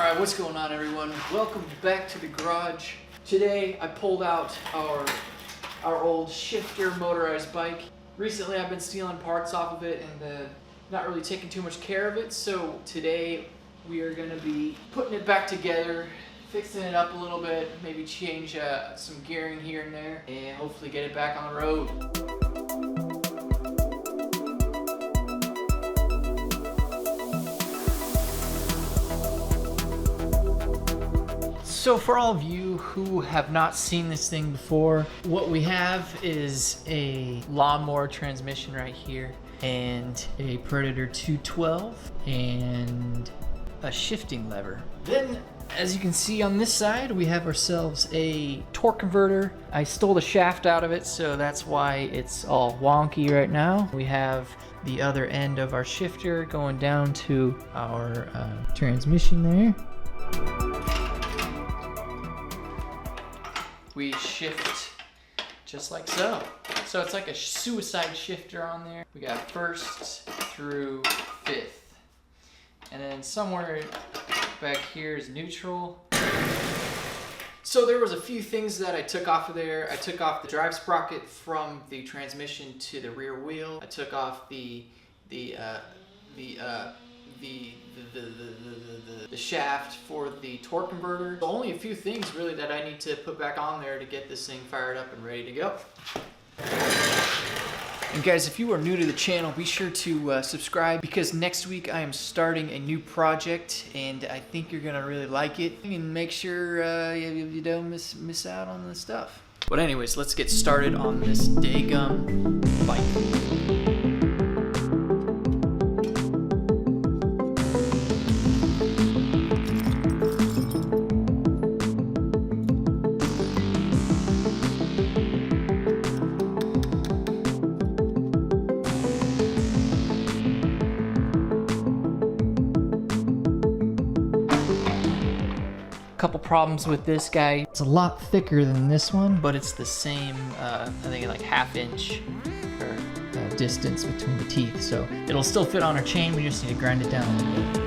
Alright, what's going on everyone? Welcome back to the garage. Today I pulled out our old shifter motorized bike. Recently I've been stealing parts off of it and not really taking too much care of it, so today we are going to be putting it back together, fixing it up a little bit, maybe change some gearing here and there, and hopefully get it back on the road. So for all of you who have not seen this thing before, what we have is a lawnmower transmission right here and a Predator 212 and a shifting lever. Then, as you can see on this side, we have ourselves a torque converter. I stole the shaft out of it, so that's why it's all wonky right now. We have the other end of our shifter going down to our transmission there. We shift just like so. So it's like a suicide shifter on there. We got first through fifth. And then somewhere back here is neutral. So there was a few things that I took off of there. I took off the drive sprocket from the transmission to the rear wheel. I took off the shaft for the torque converter. So only a few things really that I need to put back on there to get this thing fired up and ready to go. And guys, if you are new to the channel, be sure to subscribe, because next week I am starting a new project and I think you're gonna really like it. And make sure you don't miss out on the stuff. But anyways, let's get started on this Dagum bike. Couple problems with this guy. It's a lot thicker than this one, but it's the same, I think like half-inch or distance between the teeth. So it'll still fit on our chain, we just need to grind it down a little bit.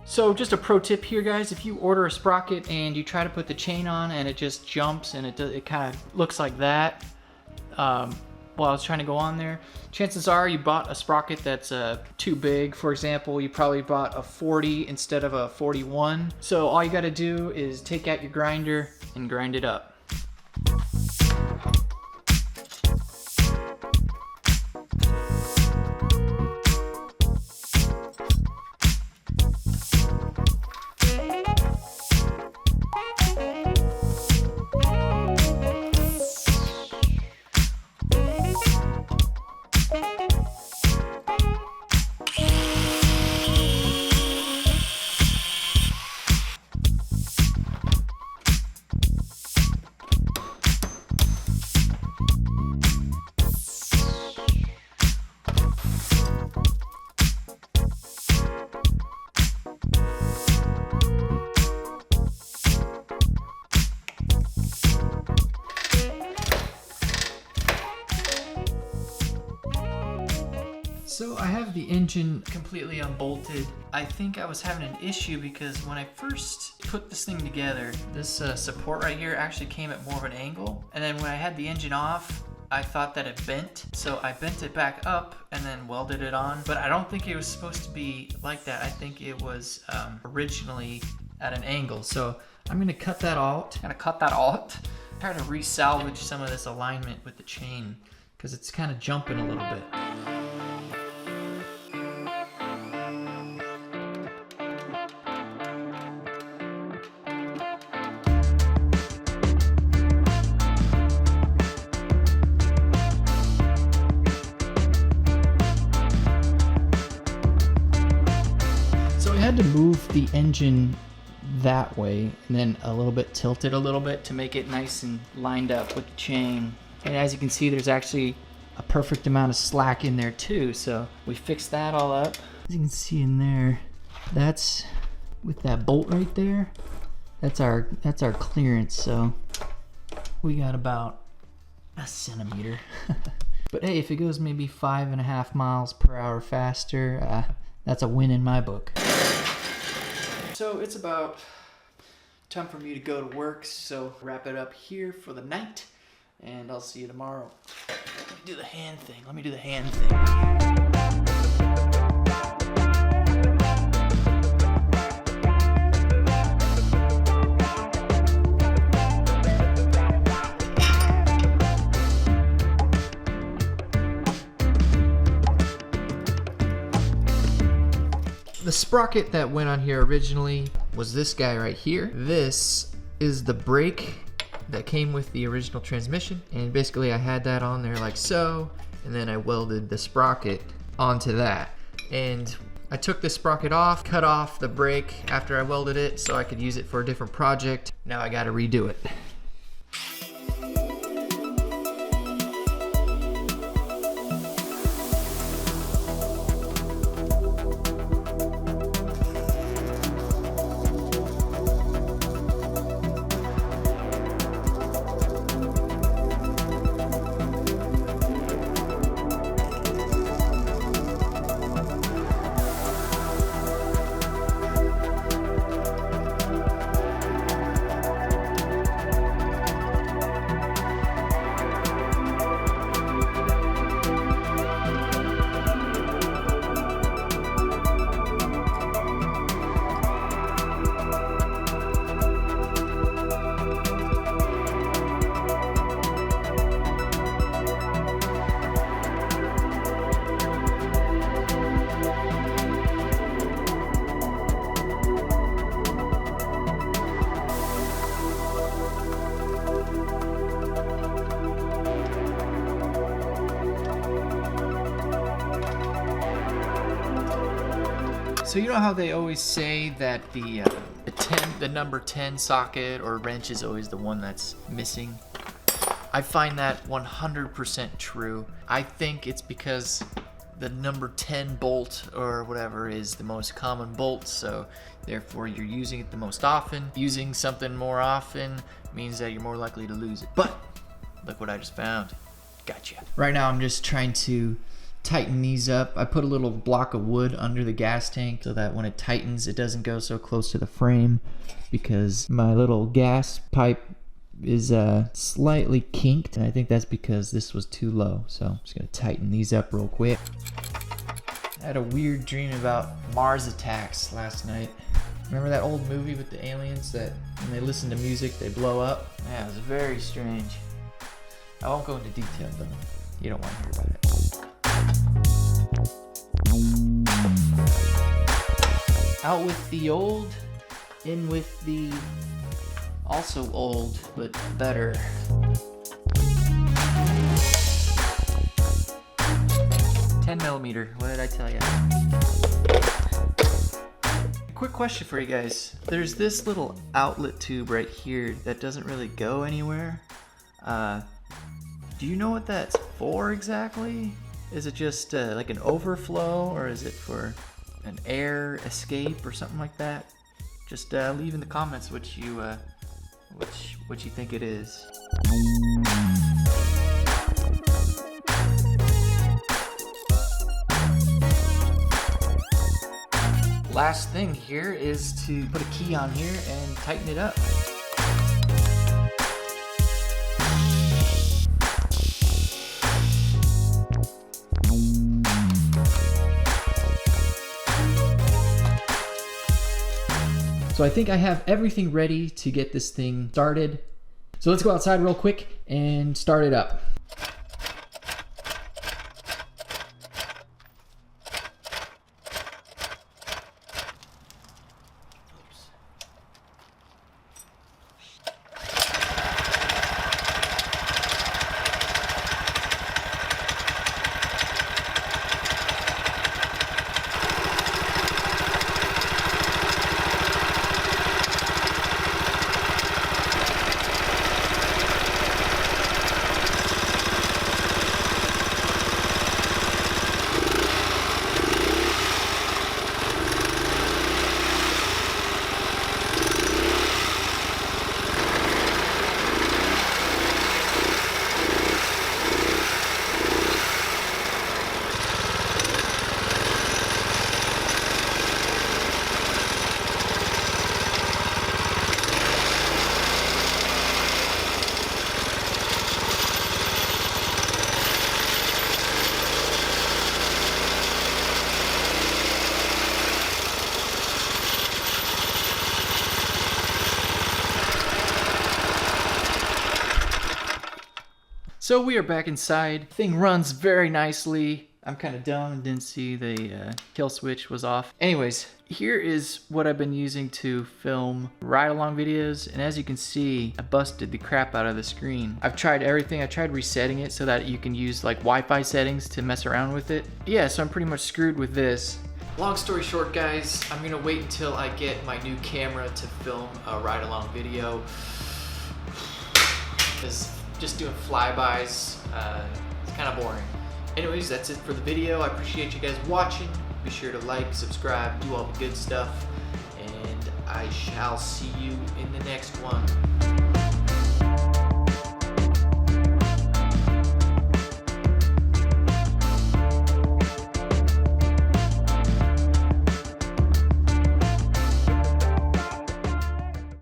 So just a pro tip here, guys, if you order a sprocket and you try to put the chain on and it just jumps and it kind of looks like that while I was trying to go on there, chances are you bought a sprocket that's too big. For example, you probably bought a 40 instead of a 41. So all you got to do is take out your grinder and grind it up. So I have the engine completely unbolted. I think I was having an issue because when I first put this thing together, this support right here actually came at more of an angle. And then when I had the engine off, I thought that it bent. So I bent it back up and then welded it on. But I don't think it was supposed to be like that. I think it was originally at an angle. So I'm gonna cut that out. Try to re-salvage some of this alignment with the chain because it's kind of jumping a little bit. the engine that way and then a little bit tilted a little bit to make it nice and lined up with the chain. And as you can see, there's actually a perfect amount of slack in there too. So we fixed that all up. As you can see in there, that's with that bolt right there. That's our clearance. So we got about a centimeter. But hey, if it goes maybe 5.5 miles per hour faster, that's a win in my book. So it's about time for me to go to work, so wrap it up here for the night, and I'll see you tomorrow. Let me do the hand thing. The sprocket that went on here originally was this guy right here. This is the brake that came with the original transmission, and basically I had that on there like so, and then I welded the sprocket onto that. And I took the sprocket off, cut off the brake after I welded it so I could use it for a different project. Now I gotta redo it. So you know how they always say that the number 10 socket or wrench is always the one that's missing? I find that 100% true. I think it's because the number 10 bolt or whatever is the most common bolt, so therefore you're using it the most often. Using something more often means that you're more likely to lose it. But look what I just found. Gotcha. Right now I'm just trying to tighten these up. I put a little block of wood under the gas tank so that when it tightens it doesn't go so close to the frame, because my little gas pipe is slightly kinked, and I think that's because this was too low. So I'm just gonna tighten these up real quick. I had a weird dream about Mars attacks last night. Remember that old movie with the aliens that when they listen to music they blow up? Yeah, it was very strange. I won't go into detail though. You don't want to hear about it. Out with the old, in with the also old, but better. $10mm, what did I tell you? Quick question for you guys. There's this little outlet tube right here that doesn't really go anywhere. Do you know what that's for exactly? Is it just like an overflow, or is it for an air escape or something like that? Just leave in the comments what you think it is. Last thing here is to put a key on here and tighten it up. So I think I have everything ready to get this thing started. So let's go outside real quick and start it up. So we are back inside. Thing runs very nicely. I'm kind of dumb and didn't see the kill switch was off. Anyways, here is what I've been using to film ride-along videos, and as you can see, I busted the crap out of the screen. I've tried everything. I tried resetting it so that you can use like Wi-Fi settings to mess around with it. Yeah, so I'm pretty much screwed with this. Long story short, guys, I'm gonna wait until I get my new camera to film a ride-along video. Because just doing flybys, it's kind of boring. Anyways, that's it for the video. I appreciate you guys watching. Be sure to like, subscribe, do all the good stuff, and I shall see you in the next one.